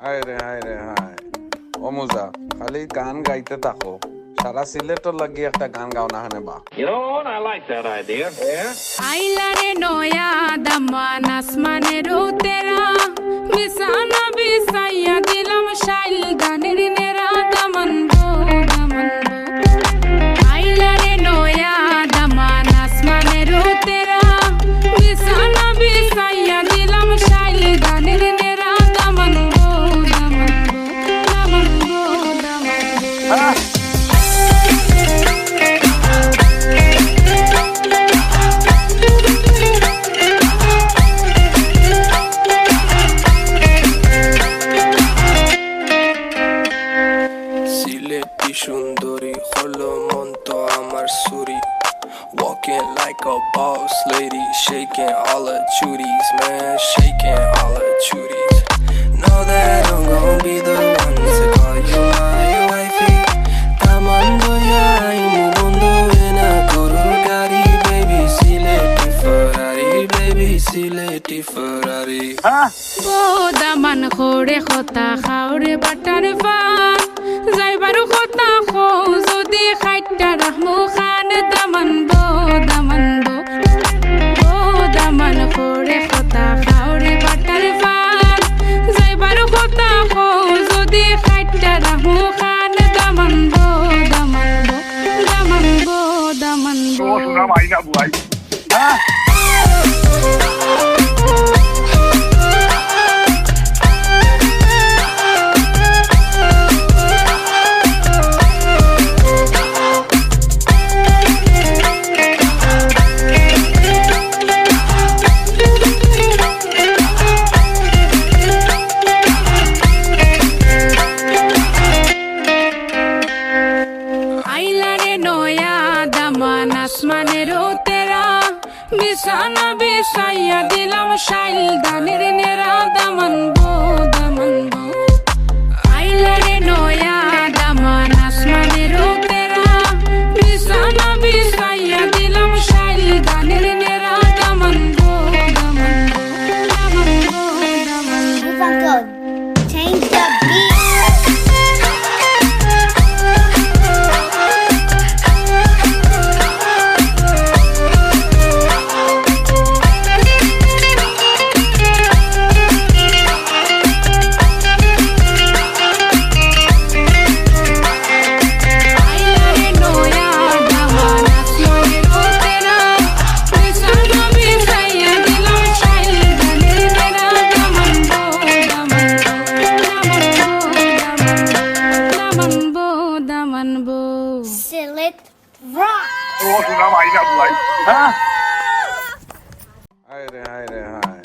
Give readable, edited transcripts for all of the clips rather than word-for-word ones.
হায় রে হায় রে হায় অমুজা খালি গান গাইতে থাকো সারা সিলেটর লাগি একটা গান গাও না হানে বা You know what? I like that idea. Yeah. আইলারে নয়া দামান আসমানের তেরা বিছানা বিছাইয়া দিলাম শাইল গানের নেরা দামান গো দামান আইলারে নয়া দামান আসমানের তেরা বিছানা বিছাইয়া দিলাম শাইল গানের নেরা দামান গো দামান দামান গো দামান সুন্দরী হলো মন তো আমার সুরি walking like a boss lady shaking all her chuties man shaking all her chuties know that I'm gonna be the one to call you my wifey tamando ya imu bondo ena gurur gari baby sileti ferrari O Daman খোড়ে খতা খাওরে butter fun যাইবারু খতা খো যদি খাইটা রাহমু খান দামান বো ও দামান খোড়ে খতা খাওরে butter fun যাইবারু খতা খো যদি খাইটা রাহমু খান দামান বো দামান বো Sudah main nak buai. আইলারে নয়া দামান আসমানের তেরা বিছানা বিছাইয়া দিলাম শাইল গানের নেরা দামান বো আইলারে নয়া দামান আসমানের তেরা বিছানা বিছাইয়া দিলাম শাইল গানের নেরা দামান বো Move on, go. Change the beat. আইলারে নয়া দামান আসমানের তেরা বিছানা বিছাইয়া দিলাম শাইল গানের নেরা দামান বো Silit rock. Sudah main nak buai. হায় রে হায় রে হায়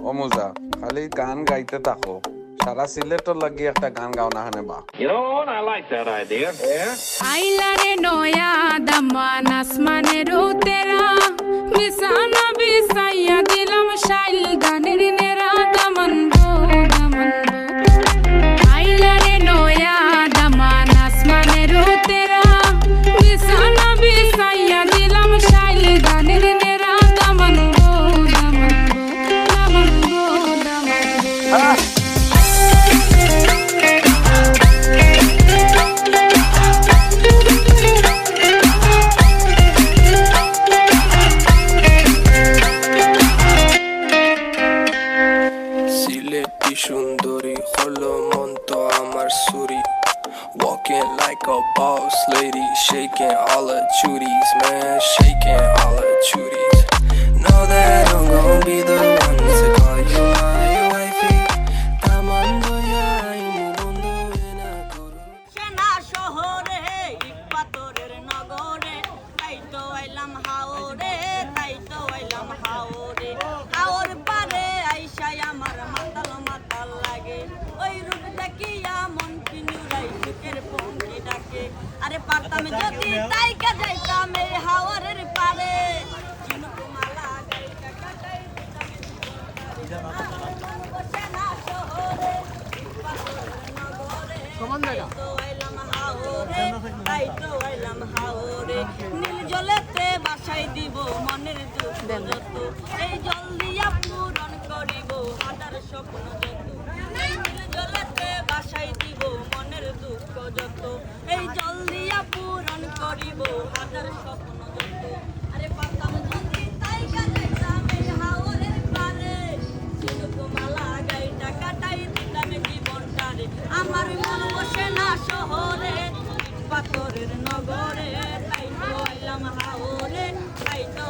অমুজা খালি গান গাইতে থাকো সারা সিলেটর লাগি একটা গান গাও না হানে বা You know what? I like that idea. Yeah. আইলারে নয়া দামান আসমানের তেরা বিছানা বিছাইয়া দিলাম শাইল গানের নেরা দামান বো আইলারে নয়া দামান আসমানের তেরা বিছানা বিছাইয়া দিলাম শাইল গানের নেরা দামান বো সিলেটি সুন্দরী হলো মন তো আমার সুরি walking like a boss lady shaking all her chuties man shaking all her chuties know that I'm gonna be the one to call you my wifey tamando ya imu bondo ena gurur সেনা শহরে ইট পাথরের নগরে তাই তো আইলাম হাওরে হাওর পারে আইসাই আমার মাতাল লাগে ওই রূপ দেখিয়া মন কিনুরাই সুখের পঙ্কি ডাকে আরে পারতাম যদি তাইকা যাইতাম এই হাওরের পারে চিনুক মালা গাইকা কাটাই সেনা শহরে ইট পাথরের নগরে তাই তো আইলাম হাওরে নীল জলেতে বাসাই দিব মনের দুঃখ যত এই জল দিয়া পূরণ করিব হাজার স্বপ্ন যত এই নীল জলেতে দেখবো হাজার স্বপ্ন যত আরে পারতাম যদি তাই কাটাইতাম এই হাওরের পারে ঝিনুক মালা গাইটা কাটাই দিতাম জীবনটারে আমার মন বসে না শহরে পাথরের নগরে তাই তো আইলাম হাওরে তাই তো